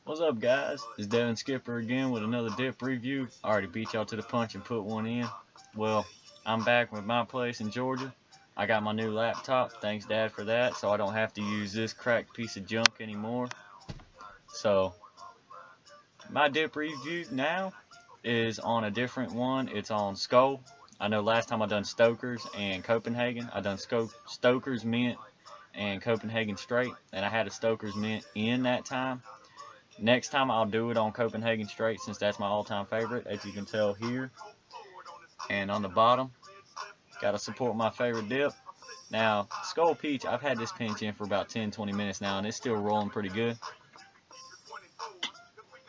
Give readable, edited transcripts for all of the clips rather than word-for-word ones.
What's up, guys? It's Devin Skipper again with another dip review. I already beat y'all to the punch and put one in. Well, I'm back with my place in Georgia. I got my new laptop. Thanks, Dad, for that, so I don't have to use this cracked piece of junk anymore. So, my dip review now is on a different one. It's on Skoal. I know last time I done Stoker's and Copenhagen. I done Stoker's Mint and Copenhagen Straight, and I had a Stoker's Mint in that time. Next time I'll do it on Copenhagen Straight since that's my all-time favorite, as you can tell here. And on the bottom, gotta support my favorite dip. Now, Skoal Peach, I've had this pinch in for about 10-20 minutes now, and it's still rolling pretty good.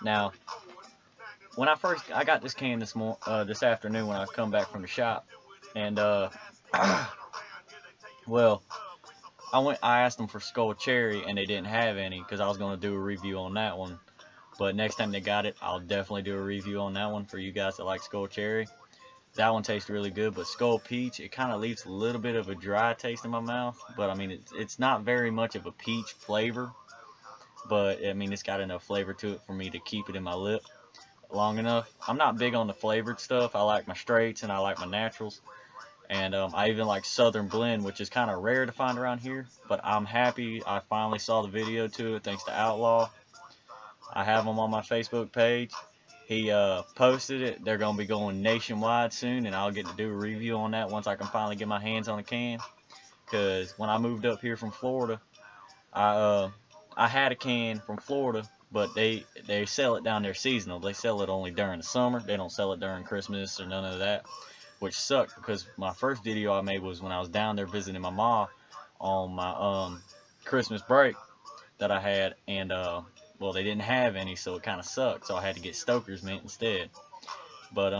Now, when I got this can this afternoon when I come back from the shop, and well, I asked them for Skoal Cherry, and they didn't have any because I was gonna do a review on that one. But next time they got it, I'll definitely do a review on that one for you guys that like Skoal Cherry. That one tastes really good, but Skoal Peach, it kind of leaves a little bit of a dry taste in my mouth. But I mean, it's not very much of a peach flavor. But I mean, it's got enough flavor to it for me to keep it in my lip long enough. I'm not big on the flavored stuff. I like my straights and I like my naturals. And I even like Southern Blend, which is kind of rare to find around here. But I'm happy I finally saw the video to it thanks to Outlaw. I have them on my Facebook page. He posted it. They're going to be going nationwide soon, and I'll get to do a review on that once I can finally get my hands on a can. Because when I moved up here from Florida, I had a can from Florida, but they sell it down there seasonal. They sell it only during the summer. They don't sell it during Christmas or none of that, which sucked because my first video I made was when I was down there visiting my mom on my Christmas break that I had, and well, they didn't have any, so it kind of sucked. So I had to get Stoker's Mint instead. But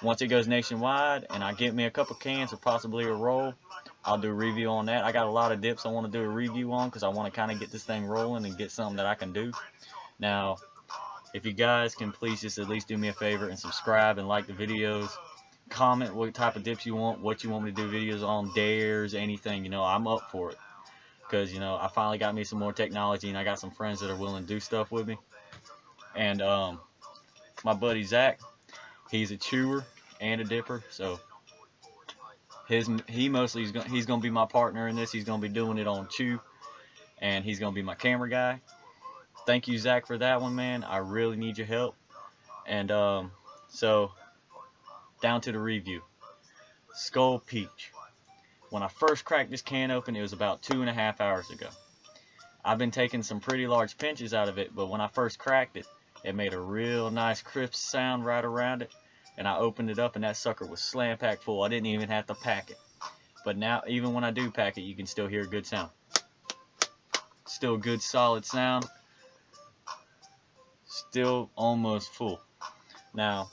once it goes nationwide and I get me a couple cans or possibly a roll, I'll do a review on that. I got a lot of dips I want to do a review on because I want to kind of get this thing rolling and get something that I can do. Now, if you guys can please just at least do me a favor and subscribe and like the videos. Comment what type of dips you want, what you want me to do videos on, dares, anything. I'm up for it. Because, I finally got me some more technology and I got some friends that are willing to do stuff with me. And my buddy Zach, he's a chewer and a dipper, so he's gonna be my partner in this. He's gonna be doing it on chew, and he's gonna be my camera guy. Thank you, Zach, for that one, man. I really need your help. And so down to the review. Skoal Peach. When I first cracked this can open, it was about 2.5 hours ago. I've been taking some pretty large pinches out of it, but when I first cracked it, it made a real nice crisp sound right around it. And I opened it up and that sucker was slam packed full. I didn't even have to pack it. But now, even when I do pack it, you can still hear a good sound. Still good solid sound. Still almost full. Now,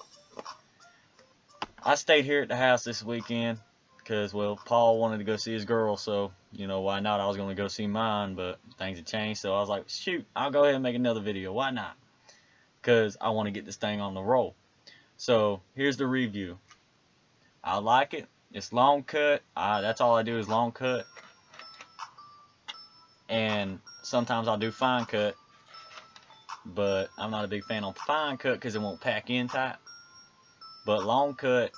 I stayed here at the house this weekend because, well, Paul wanted to go see his girl, so, why not? I was going to go see mine, but things had changed, so I was like, shoot, I'll go ahead and make another video. Why not? Because I want to get this thing on the roll. So, here's the review. I like it. It's long cut. That's all I do is long cut. And sometimes I'll do fine cut, but I'm not a big fan on fine cut because it won't pack in tight. But long cut,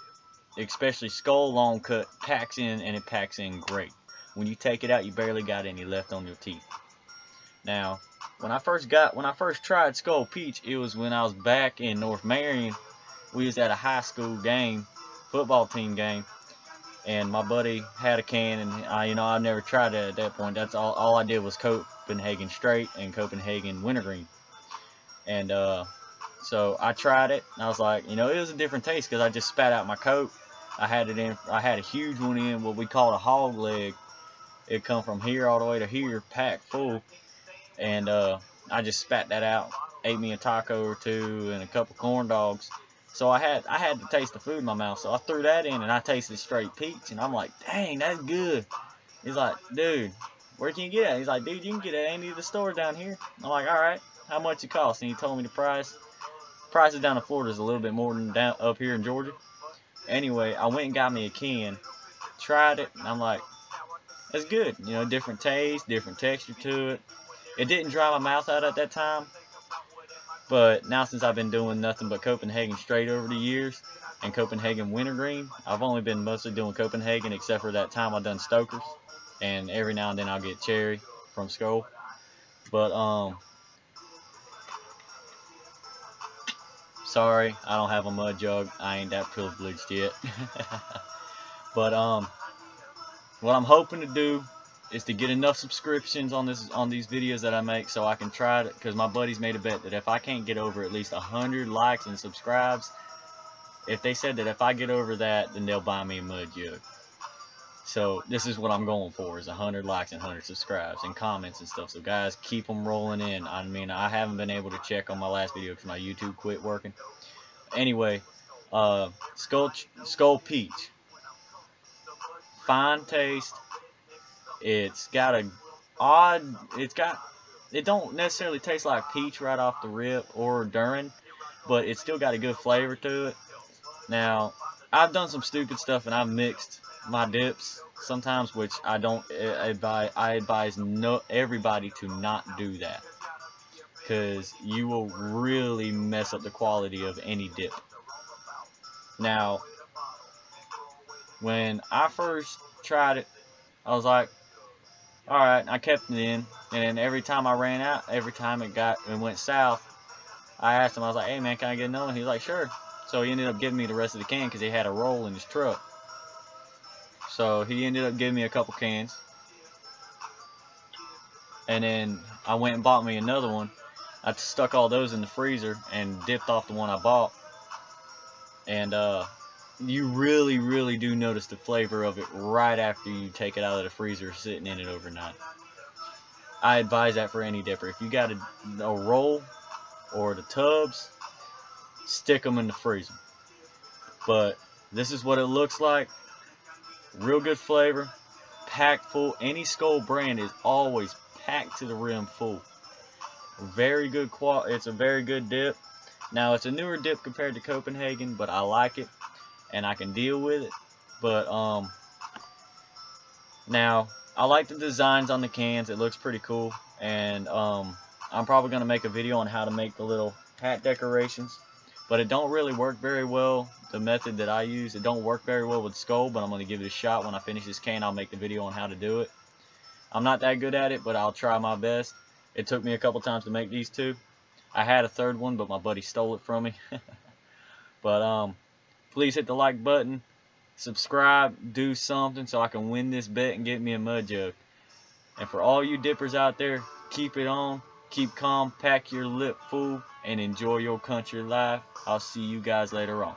especially Skoal long cut, packs in, and it packs in great. When you take it out, you barely got any left on your teeth. Now, when I first tried Skoal Peach, it was when I was back in North Marion. We was at a high school game, football team game, and my buddy had a can, and I never tried it at that point. That's all I did was Copenhagen Straight and Copenhagen Wintergreen, and so I tried it, and I was like, it was a different taste because I just spat out my coat. I had a huge one in what we call a hog leg. It come from here all the way to here, packed full, and I just spat that out. Ate me a taco or two and a couple corn dogs. So I had to taste the food in my mouth. So I threw that in and I tasted straight peach, and I'm like, dang, that's good. He's like, dude, where can you get it? He's like, dude, you can get it at any of the stores down here. I'm like, all right, how much it costs? And he told me the price. Prices down in Florida is a little bit more than down up here in Georgia. Anyway, I went and got me a can, tried it, and I'm like, it's good. Different taste, different texture to it. It didn't dry my mouth out at that time, But now since I've been doing nothing but Copenhagen straight over the years, and Copenhagen wintergreen, I've only been mostly doing Copenhagen except for that time I've done Stokers, and every now and then I'll get cherry from Skoal. But sorry, I don't have a mud jug. I ain't that privileged yet. But what I'm hoping to do is to get enough subscriptions on these videos that I make, so I can try it. Because my buddies made a bet that if I can't get over at least 100 likes and subscribes, if they said that if I get over that, then they'll buy me a mud jug. So this is what I'm going for, is 100 likes and 100 subscribes and comments and stuff. So guys, keep them rolling in. I mean, I haven't been able to check on my last video because my YouTube quit working. Anyway, Skoal Peach, fine taste. It don't necessarily taste like peach right off the rip or during, but it's still got a good flavor to it. Now, I've done some stupid stuff and I've mixed my dips sometimes, which I advise everybody to not do that, because you will really mess up the quality of any dip. Now, when I first tried it, I was like, alright, I kept it in, and then every time I ran out, every time it went south, I asked him, I was like, hey man, can I get another one? He was like, sure. So he ended up giving me the rest of the can because he had a roll in his truck. So he ended up giving me a couple cans. And then I went and bought me another one. I stuck all those in the freezer and dipped off the one I bought. And you really do notice the flavor of it right after you take it out of the freezer, sitting in it overnight. I advise that for any dipper. If you got a roll or the tubs, stick them in the freezer. But this is what it looks like. Real good flavor, packed full. Any Skoal brand is always packed to the rim full. Very good quality. It's a very good dip. Now it's a newer dip compared to Copenhagen, but I like it and I can deal with it. But now I like the designs on the cans. It looks pretty cool, and I'm probably gonna make a video on how to make the little hat decorations. But it don't really work very well, the method that I use. It don't work very well with Skoal, but I'm going to give it a shot. When I finish this can, I'll make the video on how to do it. I'm not that good at it, but I'll try my best. It took me a couple times to make these two. I had a third one, but my buddy stole it from me. But please hit the like button, subscribe, do something so I can win this bet and get me a mud jug. And for all you dippers out there, keep it on, keep calm, pack your lip full, and enjoy your country life. I'll see you guys later on.